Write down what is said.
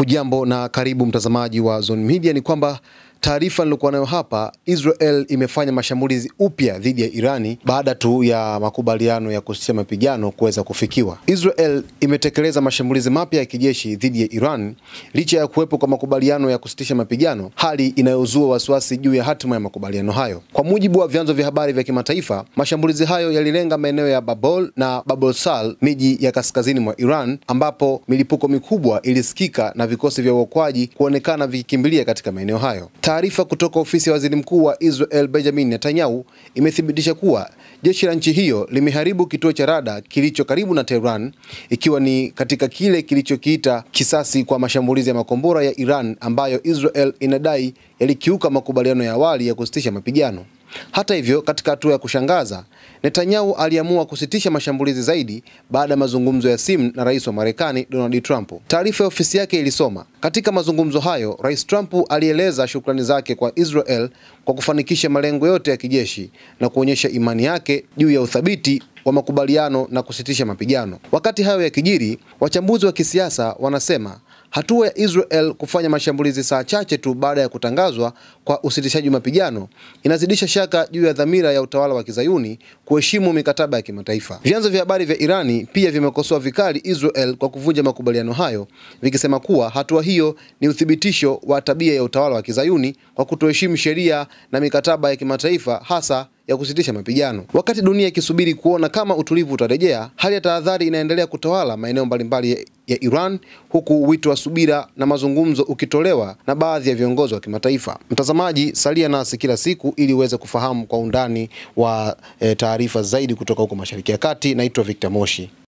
Hujambo na karibu mtazamaji wa Zone Media. Ni kwamba taarifa nilikuwa nayo hapa, Israel imefanya mashambulizi upya dhidi ya Irani baada tu ya makubaliano ya kusitisha mapigano kuweza kufikiwa. Israel imetekeleza mashambulizi mapya ya kijeshi dhidi ya Iran licha ya kuwepo kwa makubaliano ya kusitisha mapigano, hali inayozua wasiwasi juu ya hatima ya makubaliano hayo. Kwa mujibu wa vyanzo vya habari vya kimataifa, mashambulizi hayo yalilenga maeneo ya Babol na Babol Sal, miji ya kaskazini mwa Iran, ambapo milipuko mikubwa ilisikika na vikosi vya uokoaji kuonekana vikikimbilia katika maeneo hayo. Taarifa kutoka ofisi ya waziri mkuu wa Israel Benjamin Netanyahu imethibitisha kuwa jeshi la nchi hiyo limeharibu kituo cha rada kilicho karibu na Tehran, ikiwa ni katika kile kilichokiita kisasi kwa mashambulizi ya makombora ya Iran ambayo Israel inadai yalikiuka makubaliano ya awali ya kusitisha mapigano. Hata hivyo, katika hatua ya kushangaza, Netanyahu aliamua kusitisha mashambulizi zaidi baada ya mazungumzo ya simu na rais wa Marekani Donald Trump. Taarifa ya ofisi yake ilisoma, katika mazungumzo hayo, Rais Trump alieleza shukrani zake kwa Israel kwa kufanikisha malengo yote ya kijeshi na kuonyesha imani yake juu ya uthabiti wa makubaliano na kusitisha mapigano. Wakati hayo yakijiri, wachambuzi wa kisiasa wanasema hatua ya Israel kufanya mashambulizi saa chache tu baada ya kutangazwa kwa usitishaji mapigano inazidisha shaka juu ya dhamira ya utawala wa Kizayuni kuheshimu mikataba ya kimataifa. Vyanzo vya habari vya Irani pia vimekosoa vikali Israel kwa kuvunja makubaliano hayo, vikisema kuwa hatua hiyo ni uthibitisho wa tabia ya utawala wa Kizayuni kwa kutoheshimu sheria na mikataba ya kimataifa, hasa ya kusitisha mapigano. Wakati dunia ikisubiri kuona kama utulivu utarejea, hali ya tahadhari inaendelea kutawala maeneo mbalimbali ya Iran, huku wito wa subira na mazungumzo ukitolewa na baadhi ya viongozi wa kimataifa. Mtazamaji, salia nasi kila siku ili uweze kufahamu kwa undani wa taarifa zaidi kutoka huko Mashariki ya Kati. Naitwa Victor Moshi.